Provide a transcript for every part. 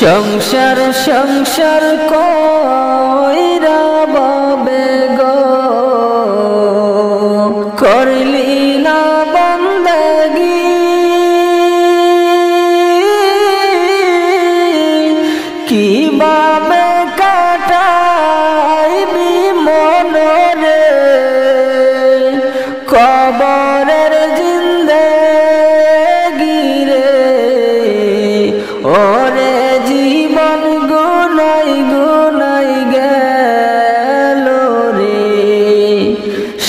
সংসার সংসার কইরা বাবে গো করলি না বন্দগি কিভাবে কাটাইবি মনরে কবরের জিন্দেগি রে ওরে জীবন গুনাই গুনাই গেল রে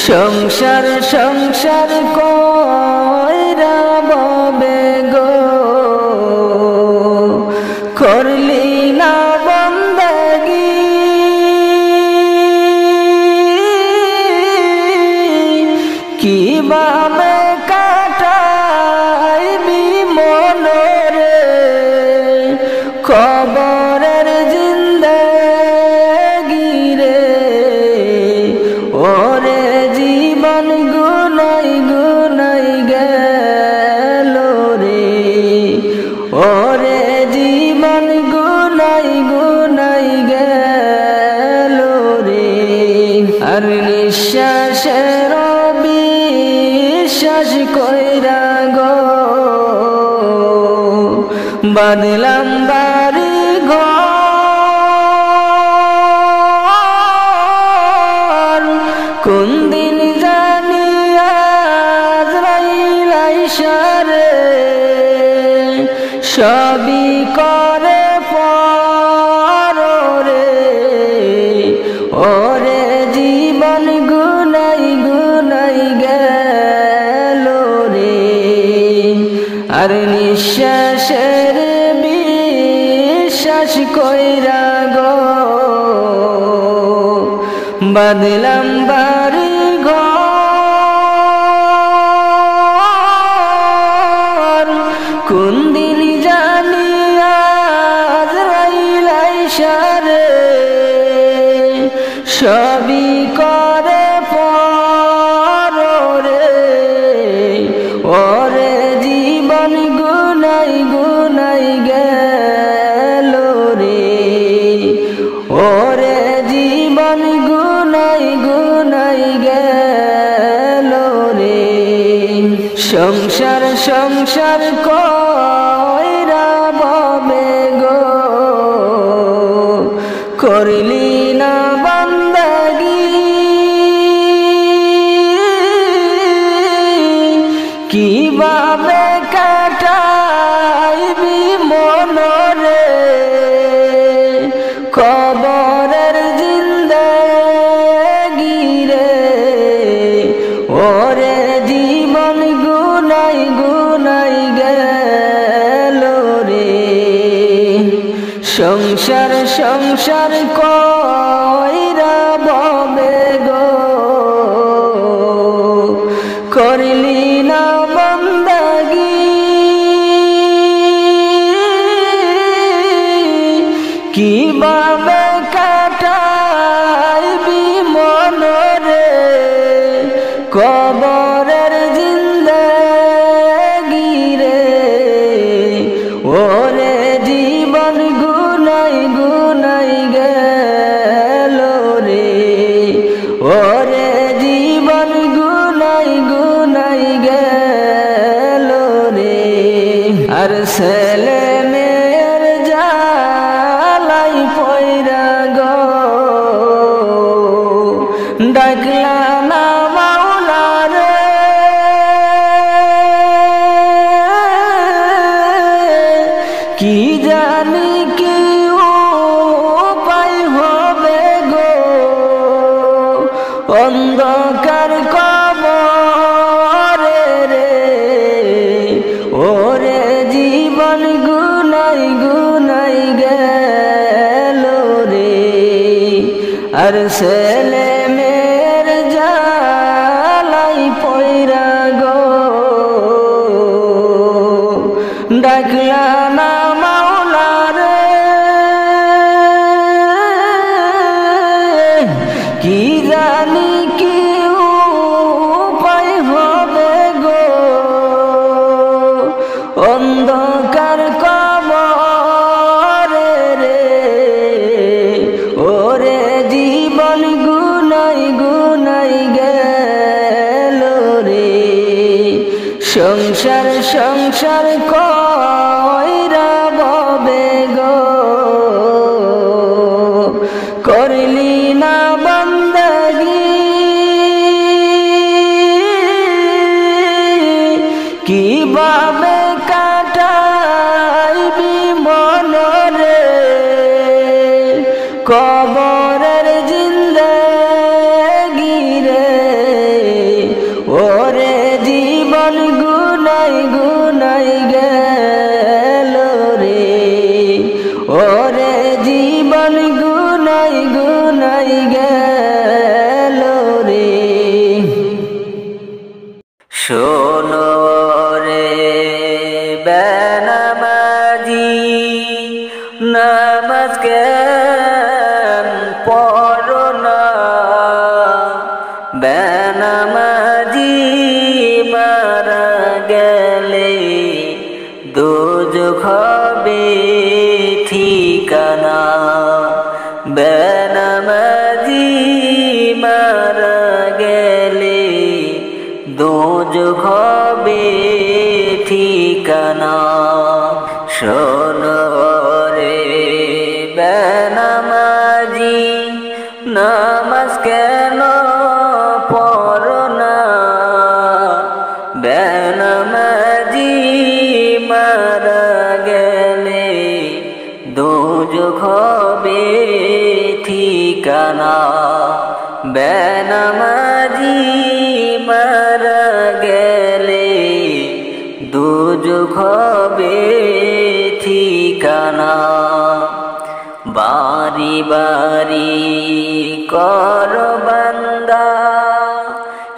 সংসার সংসার কইরা বাবে গো করলি না বন্দগি কিভাবে কাটাইবি মনরে কবরের জিন্দেগি রে ওরে জীবন গুনাই গুনাই গেল রে ওরে জীবন গুনাই গুনাই গেল রে আর নিঃশ্বাসের বিশ্বাস কইরা গো বাঁধলাম বাড়ি ঘর কোন দিন জানি আজরাইল আইসা রে সবই করে পরে ওরে জীবন গুনাই গুনাই গেল রে আর নিঃশ্বাসের বিশ্বাস কইরা গো বাঁধলাম বাড়ি ঘর কোন দিন জানি আজরাইল আইসা রে সবই করে পরে ওরে জীবন গুনাই গুনাই গেল রে ওরে জীবন গুনাই গুনাই গেল রে সংসার সংসার কইরা বাবে গো করলি না বন্দগি কিভাবে কাটাইবি মনরে কবরের জিন্দেগি রে ওরে জীবন গুনাই গুনাই গেল রে সংসার সংসার কইরা বাবে গো করলি না বন্দগি কিভাবে কাটাইবি মনরে কবরের জিন্দেগি রে ওরে জীবন গুনাই গুনাই গেল রে ওরে জীবন গুনাই গুনাই গেল রে আর ছেলে মেয়ের জালাই পয়রা গো ডাকলা না মাওলা রে কি জানি কি উপায় হবে গো অন্ধকার কবরে রে ওরে জীবন গুনাই গুনাই গেল রে আর ছেলে মেয়ের জালাই পয়রা গো ডাকলা না মাওলা রে কি জানি কি উপায় হবে গো অন্ধকার কবরে সংসার সংসার কইরা ববে গো করলি না বান্দাগি কিভাবে কাটাইবি মনরে কবরের জিন্দেগি রে ওরে জীবন গুনাই গুনাই গেল রে ওরে জীবন গুনাই গুনাই গেল রে শোনো রে বেনামাজি নামাজ কেন পড়ো না বেনামাজি মারা গেলে দোজখ হবে ঠিকানা বেনামাজি মারা গেলে দোজখ হবে ঠিকানা শোনো রে বেনামাজি নামাজ কেন পড়ো না বেনামাজি মারা গেলে দোজখ হবে ঠিকানা বেনামাজি মারা গেলে দোজখ হবে ঠিকানা বাড়ি বাড়ি কর বান্দা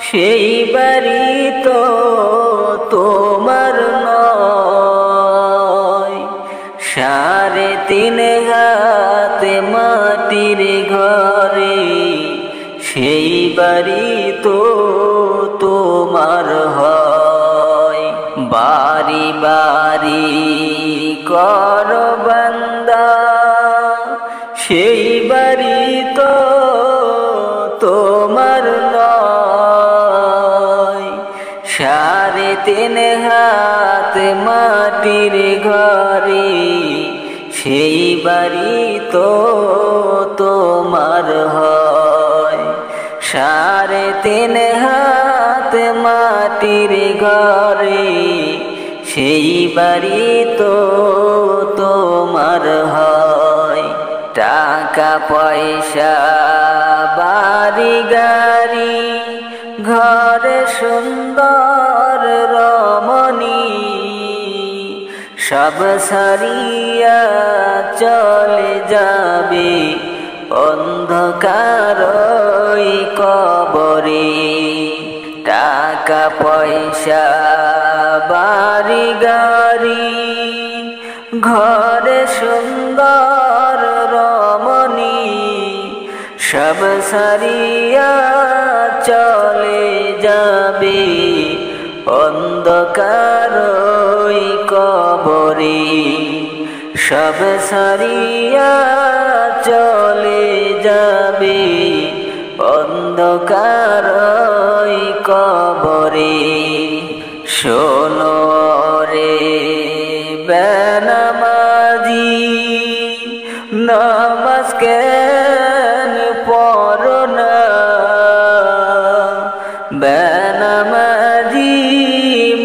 সেই বাড়ি তো তোমার নয় 3.5 হাত মাটির ঘরে সেই বাড়ি তো তোমার হয় বাড়ি বাড়ি কর বান্দা সেই বাড়ি তো তোমার নয় 3.5 হাত মাটির ঘরে সেই বাড়ি তো তোমার হয় 3.5 হাত মাটির ঘরে সেই বাড়ি তো তোমার হয় টাকা পয়সা বাড়ি গাড়ি ঘরে সুন্দর রমণী সব সারিয়া চলে যাবে অন্ধকার কবরে টাকা পয়সা বাড়ি গাড়ি ঘরে সুন্দর রমণী সব সারিয়া চলে যাবে অন্ধকার কবরে সব সারিয়া চলে যাবে অন্ধকার কবরে শোনো রে বেনামাজি নামাজ কেন পড়ো না বেনামাজি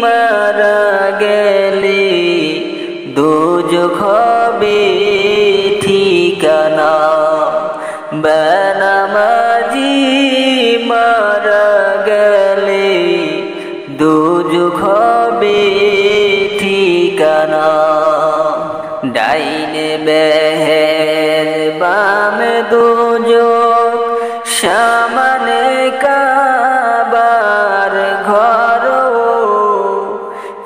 মারা গেলে দোজখ হবে ঠিকানা বেনামাজি মারা গেলে দোজখ হবে ঠিকানা ডাইনে বেহের বামে দোজখ সামনে কাবার ঘর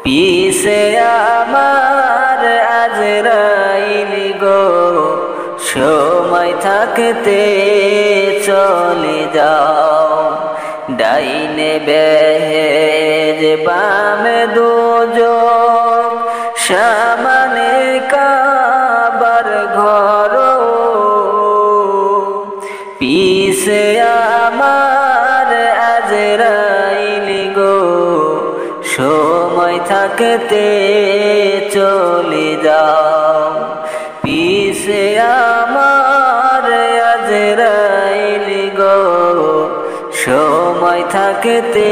পিছে আমার আজরাইল গো সময় থাকতে চলে যাও ডাইনে বেহের বামে দোজখ সামনে কাবার ঘর পিছে আমার আজরাইল গো সময় থাকতে চলে যাও। পিছে আমার আজরাইল গো, সময় থাকতে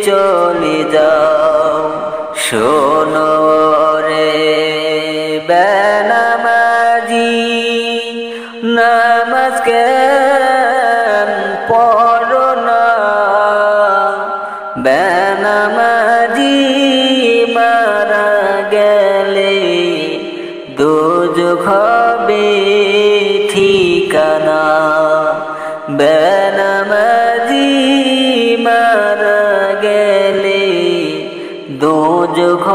চলে যাও। শোনো রে বেনামাজি, নামাজ কেন পড়ো না? বেনামাজি মারা গেলে দোজখ হবে ঠিকানা। বেনামাজি মারা গেলে দোজখ